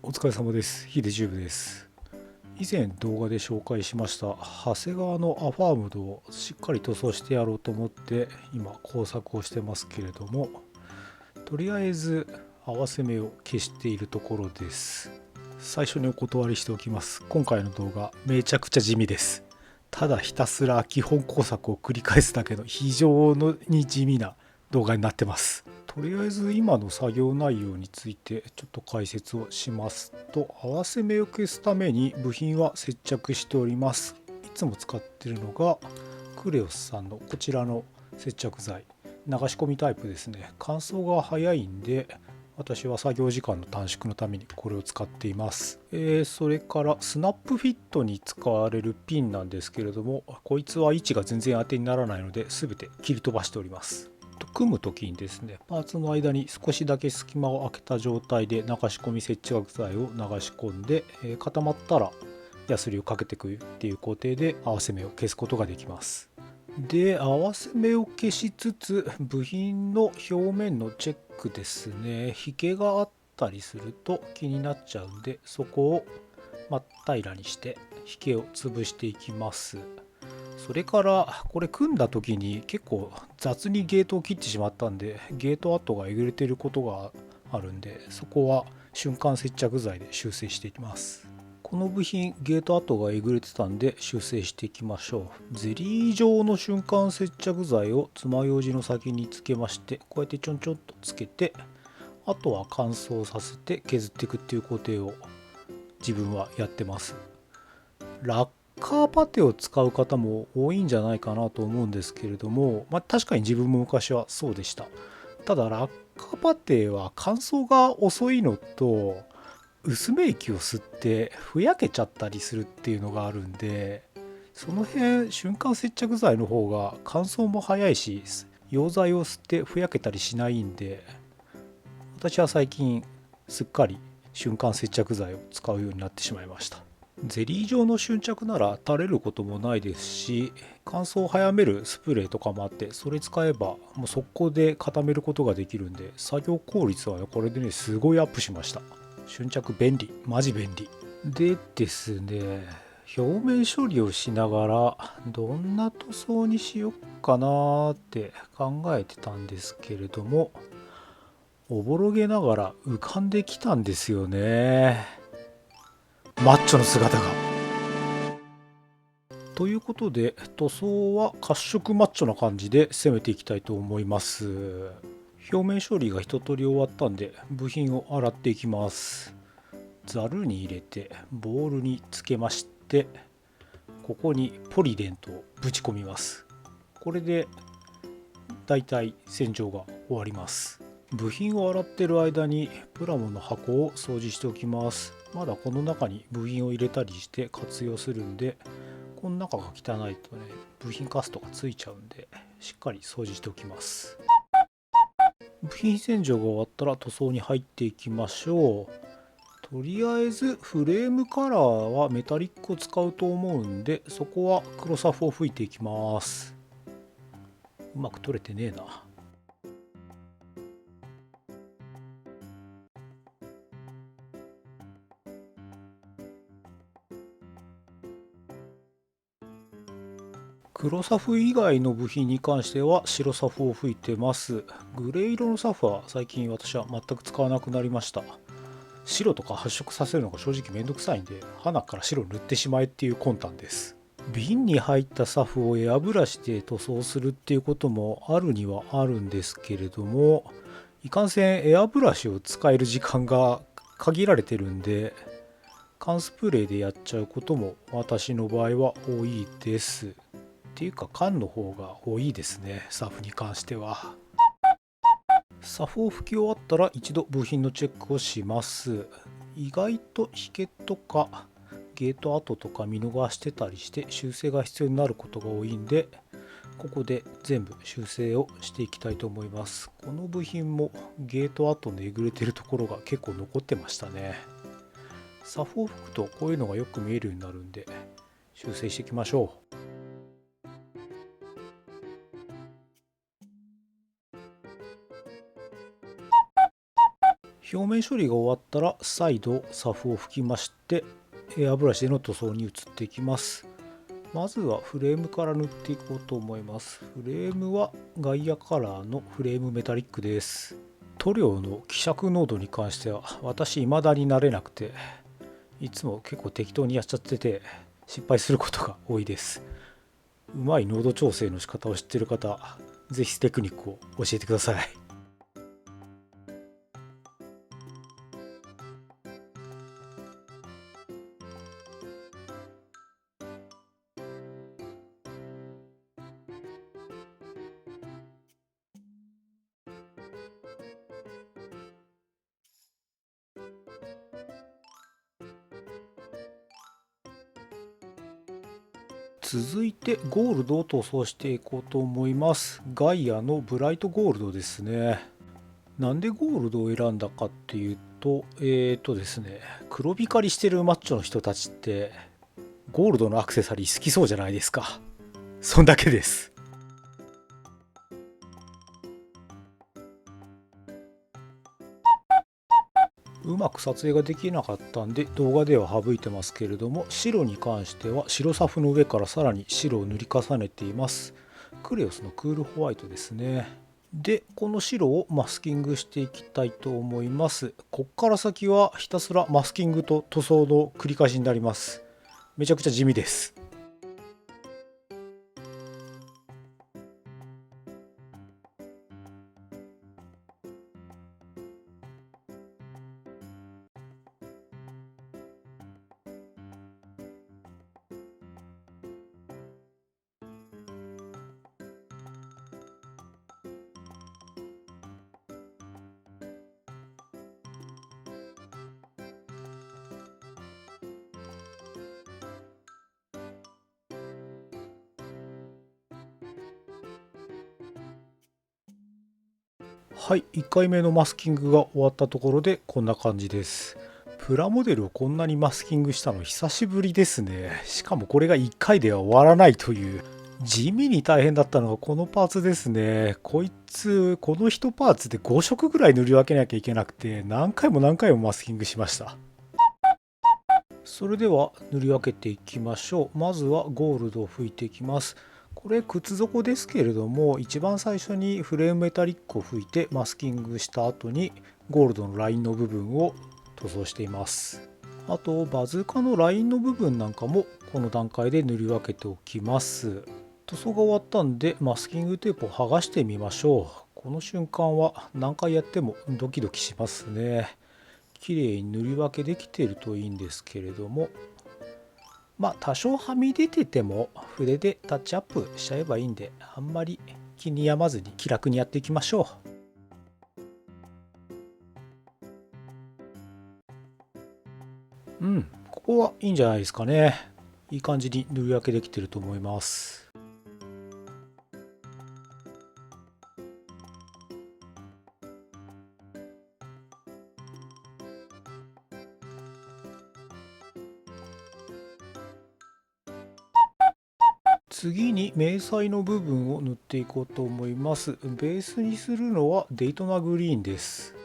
お疲れ様です。ヒデチューブです。以前動画で紹介しました長谷川のアファームドをしっかり塗装してやろうと思って今工作をしてますけれども、とりあえず合わせ目を消しているところです。最初にお断りしておきます。今回の動画めちゃくちゃ地味です。ただひたすら基本工作を繰り返すだけの非常に地味な動画になってます。とりあえず今の作業内容についてちょっと解説をしますと、合わせ目を消すために部品は接着しております。いつも使っているのがクレオスさんのこちらの接着剤、流し込みタイプですね。乾燥が早いんで私は作業時間の短縮のためにこれを使っています。それからスナップフィットに使われるピンなんですけれども、こいつは位置が全然当てにならないので全て切り飛ばしております。組む時にですね、パーツの間に少しだけ隙間を空けた状態で流し込み接着剤を流し込んで、固まったらヤスリをかけていくっていう工程で合わせ目を消すことができます。で、合わせ目を消しつつ部品の表面のチェックですね。引けがあったりすると気になっちゃうんで、そこを真っ平らにして引けを潰していきます。それからこれ組んだ時に結構雑にゲートを切ってしまったんで、ゲート跡がえぐれてることがあるんで、そこは瞬間接着剤で修正していきます。この部品ゲート跡がえぐれてたんで修正していきましょう。ゼリー状の瞬間接着剤を爪楊枝の先につけまして、こうやってちょんちょんとつけて、あとは乾燥させて削っていくっていう工程を自分はやってます。ラッカーパテを使う方も多いんじゃないかなと思うんですけれども、確かに自分も昔はそうでした。ただラッカーパテは乾燥が遅いのと、薄め息を吸ってふやけちゃったりするっていうのがあるんで、その辺瞬間接着剤の方が乾燥も早いし、溶剤を吸ってふやけたりしないんで、私は最近すっかり瞬間接着剤を使うようになってしまいました。ゼリー状の瞬着なら垂れることもないですし、乾燥を早めるスプレーとかもあって、それ使えばもう速攻で固めることができるんで、作業効率はこれでねすごいアップしました。瞬着便利、マジ便利。でですね、表面処理をしながらどんな塗装にしよっかなって考えてたんですけれども、おぼろげながら浮かんできたんですよね、マッチョの姿が。ということで塗装は褐色マッチョな感じで攻めていきたいと思います。表面処理が一通り終わったんで部品を洗っていきます。ざるに入れてボウルにつけまして、ここにポリデントをぶち込みます。これでだいたい洗浄が終わります。部品を洗ってる間にプラモの箱を掃除しておきます。まだこの中に部品を入れたりして活用するんで、この中が汚いとね、部品カスとかついちゃうんで、しっかり掃除しておきます。部品洗浄が終わったら塗装に入っていきましょう。とりあえずフレームカラーはメタリックを使うと思うんで、そこは黒サフを吹いていきます。うまく取れてねえな。黒サフ以外の部品に関しては白サフを吹いてます。グレー色のサフは最近私は全く使わなくなりました。白とか発色させるのが正直めんどくさいんで、花から白塗ってしまえっていう魂胆です。瓶に入ったサフをエアブラシで塗装するっていうこともあるにはあるんですけれども、いかんせんエアブラシを使える時間が限られてるんで、缶スプレーでやっちゃうことも私の場合は多いです。っていうか缶の方が多いですね、サフに関しては。サフを拭き終わったら一度部品のチェックをします。意外と引けとかゲート跡とか見逃してたりして修正が必要になることが多いんで、ここで全部修正をしていきたいと思います。この部品もゲート跡のえぐれてるところが結構残ってましたね。サフを拭くとこういうのがよく見えるようになるんで修正していきましょう。表面処理が終わったら再度サフを拭きましてエアブラシでの塗装に移っていきます。まずはフレームから塗っていこうと思います。フレームはガイアカラーのフレームメタリックです。塗料の希釈濃度に関しては私未だに慣れなくて、いつも結構適当にやっちゃってて失敗することが多いです。うまい濃度調整の仕方を知っている方、ぜひテクニックを教えてください。続いてゴールドを塗装していこうと思います。ガイアのブライトゴールドですね。なんでゴールドを選んだかっていうと、ですね、黒光りしてるマッチョの人たちってゴールドのアクセサリー好きそうじゃないですか。そんだけです。うまく撮影ができなかったんで動画では省いてますけれども、白に関しては白サフの上からさらに白を塗り重ねています。クレオスのクールホワイトですね。でこの白をマスキングしていきたいと思います。こっから先はひたすらマスキングと塗装の繰り返しになります。めちゃくちゃ地味です。はい、1回目のマスキングが終わったところでこんな感じです。プラモデルをこんなにマスキングしたの久しぶりですね。しかもこれが1回では終わらないという。地味に大変だったのがこのパーツですね。この1パーツで5色ぐらい塗り分けなきゃいけなくて、何回も何回もマスキングしました。それでは塗り分けていきましょう。まずはゴールドを拭いていきます。これ靴底ですけれども、一番最初にフレームメタリックを拭いてマスキングした後にゴールドのラインの部分を塗装しています。あとバズーカのラインの部分なんかもこの段階で塗り分けておきます。塗装が終わったんでマスキングテープを剥がしてみましょう。この瞬間は何回やってもドキドキしますね。綺麗に塗り分けできているといいんですけれども、多少はみ出てても筆でタッチアップしちゃえばいいんで、あんまり気に病まずに気楽にやっていきましょう。ここはいいんじゃないですかね。いい感じに塗り分けできてると思います。次に迷彩の部分を塗っていこうと思います。ベースにするのはデイトナグリーンです。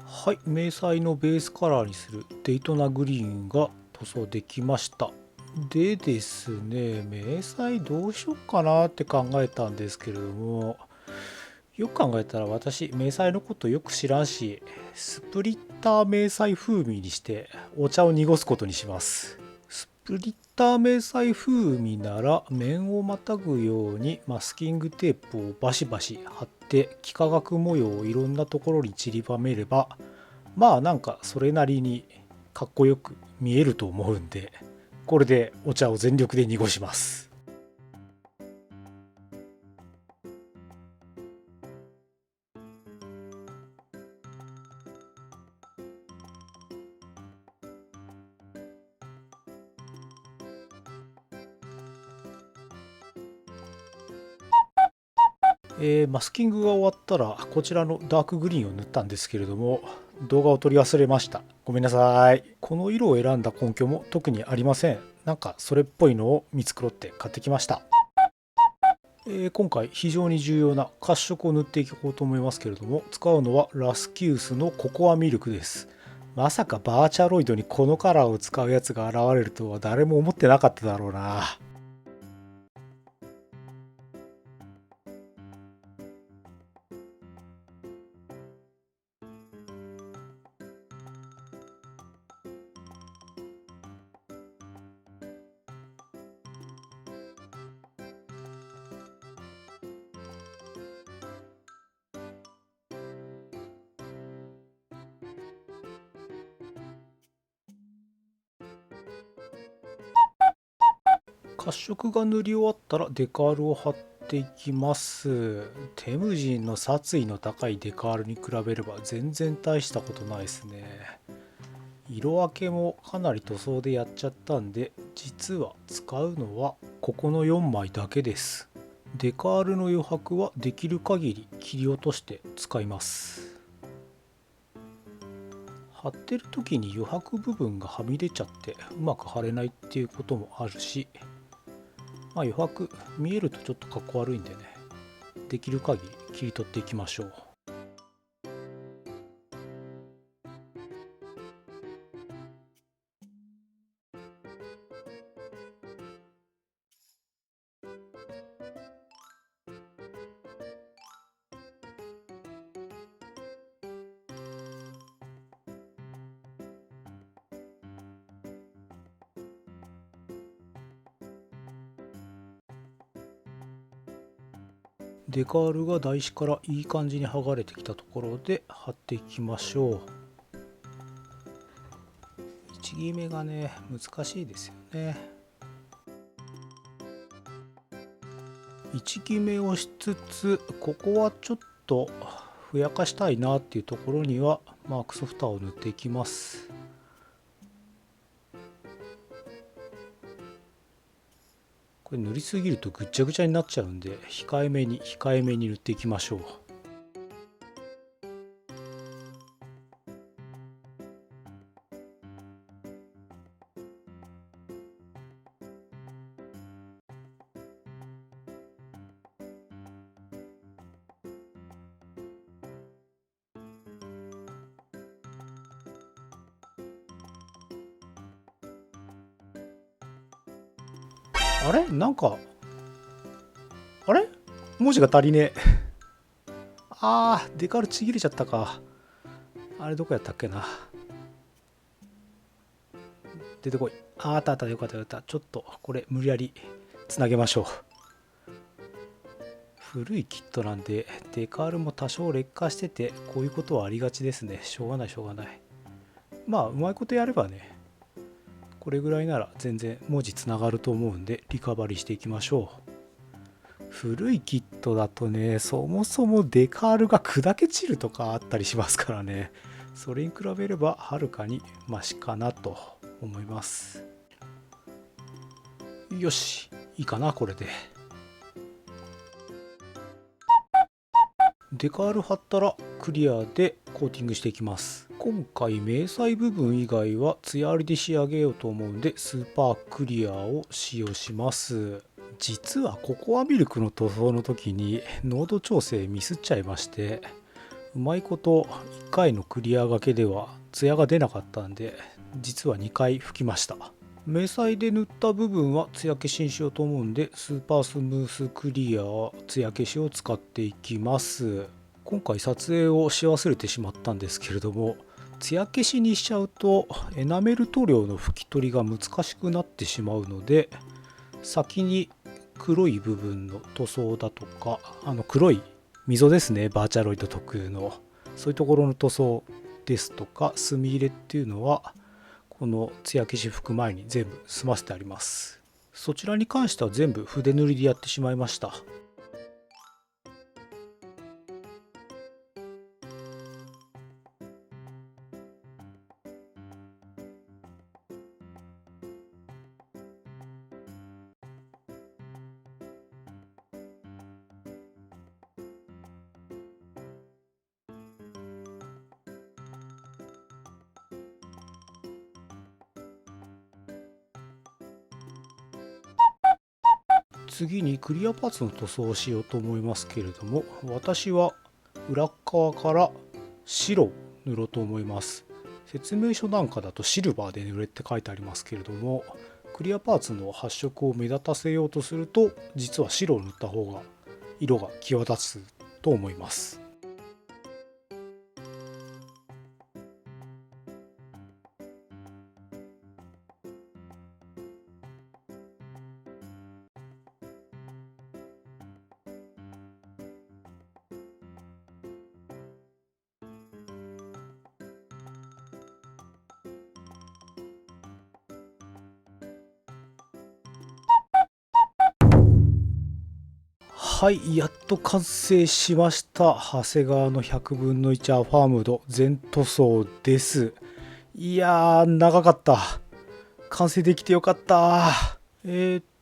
はい、迷彩のベースカラーにするデイトナグリーンが塗装できました。でですね、迷彩どうしようかなって考えたんですけれども、よく考えたら私迷彩のことよく知らんし、スプリッター迷彩風味にしてお茶を濁すことにします。スプリッター迷彩風味なら面をまたぐようにマスキングテープをバシバシ貼って幾何学模様をいろんなところに散りばめれば、なんかそれなりにかっこよく見えると思うんで、これでお茶を全力で濁します。マスキングが終わったらこちらのダークグリーンを塗ったんですけれども、動画を撮り忘れました。ごめんなさい。この色を選んだ根拠も特にありません。なんかそれっぽいのを見繕って買ってきました。今回非常に重要な褐色を塗っていこうと思いますけれども、使うのはラスキウスのココアミルクです。まさかバーチャロイドにこのカラーを使うやつが現れるとは誰も思ってなかっただろうな。褐色が塗り終わったらデカールを貼っていきます。テムジンの殺意の高いデカールに比べれば全然大したことないですね。色分けもかなり塗装でやっちゃったんで、実は使うのはここの4枚だけです。デカールの余白はできる限り切り落として使います。貼ってる時に余白部分がはみ出ちゃってうまく貼れないっていうこともあるし、余白見えるとちょっとかっこ悪いんでね、できる限り切り取っていきましょう。デカールが台紙からいい感じに剥がれてきたところで貼っていきましょう。位置決めがね難しいですよね。位置決めをしつつ、ここはちょっとふやかしたいなっていうところにはマークソフターを塗っていきます。これ塗りすぎるとぐっちゃぐちゃになっちゃうんで、控えめに塗っていきましょう。あれなんか、あれ文字が足りねえ。デカールちぎれちゃったか。あれどこやったっけな。出てこい。あったあった、よかったよかった。ちょっとこれ無理やりつなげましょう。古いキットなんでデカールも多少劣化してて、こういうことはありがちですね。しょうがないしょうがない。うまいことやればね、これぐらいなら全然文字つながると思うんでリカバリーしていきましょう。古いキットだとね、そもそもデカールが砕け散るとかあったりしますからね、それに比べればはるかにマシかなと思います。よし、いいかなこれで。デカール貼ったらクリアでコーティングしていきます。今回明細部分以外は艶ありで仕上げようと思うんでスーパークリアを使用します。実はココアミルクの塗装の時に濃度調整ミスっちゃいまして、うまいこと1回のクリアがけでは艶が出なかったんで、実は2回拭きました。明細で塗った部分は艶消しにしようと思うんで、スーパースムースクリア艶消しを使っていきます。今回撮影をし忘れてしまったんですけれども、艶消しにしちゃうとエナメル塗料の拭き取りが難しくなってしまうので、先に黒い部分の塗装だとか、黒い溝ですね、バーチャロイド特有のそういうところの塗装ですとか墨入れっていうのはこの艶消し拭く前に全部済ませてあります。そちらに関しては全部筆塗りでやってしまいました。次にクリアパーツの塗装をしようと思いますけれども、私は裏側から白を塗ろうと思います。説明書なんかだとシルバーで塗れって書いてありますけれども、クリアパーツの発色を目立たせようとすると、実は白を塗った方が色が際立つと思います。はい、やっと完成しました。長谷川の100分の1アファームド全塗装です。いやー、長かった。完成できてよかった。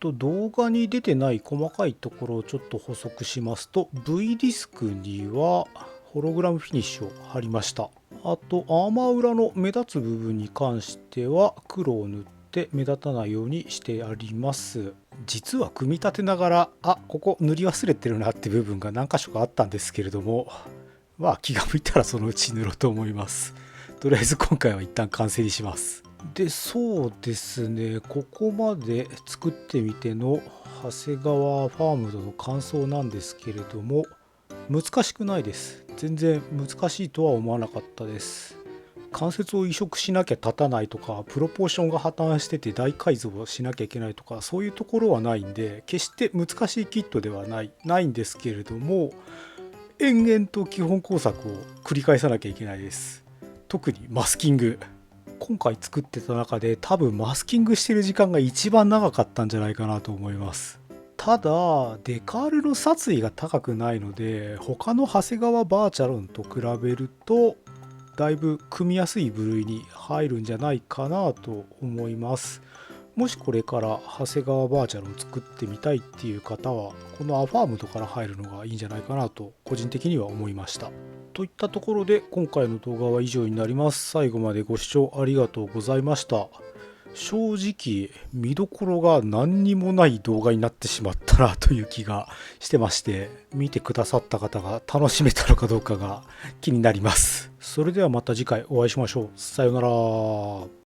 動画に出てない細かいところをちょっと補足しますと、V ディスクにはホログラムフィニッシュを貼りました。あと、アーマー裏の目立つ部分に関しては黒を塗って目立たないようにしてあります。実は組み立てながら、ここ塗り忘れてるなって部分が何箇所かあったんですけれども、気が向いたらそのうち塗ろうと思います。とりあえず今回は一旦完成にします。で、そうですね、ここまで作ってみての長谷川ファームドの感想なんですけれども、難しくないです。全然難しいとは思わなかったです。関節を移植しなきゃ立たないとか、プロポーションが破綻してて大改造をしなきゃいけないとか、そういうところはないんで、決して難しいキットではないんですけれども、延々と基本工作を繰り返さなきゃいけないです。特にマスキング。今回作ってた中で多分マスキングしてる時間が一番長かったんじゃないかなと思います。ただデカールの殺意が高くないので、他の長谷川バーチャロンと比べるとだいぶ組みやすい部類に入るんじゃないかなと思います。もしこれから長谷川バーチャルを作ってみたいっていう方は、このアファームドから入るのがいいんじゃないかなと個人的には思いました。といったところで今回の動画は以上になります。最後までご視聴ありがとうございました。正直見どころが何にもない動画になってしまったなという気がしてまして、見てくださった方が楽しめたのかどうかが気になります。それではまた次回お会いしましょう。さようなら。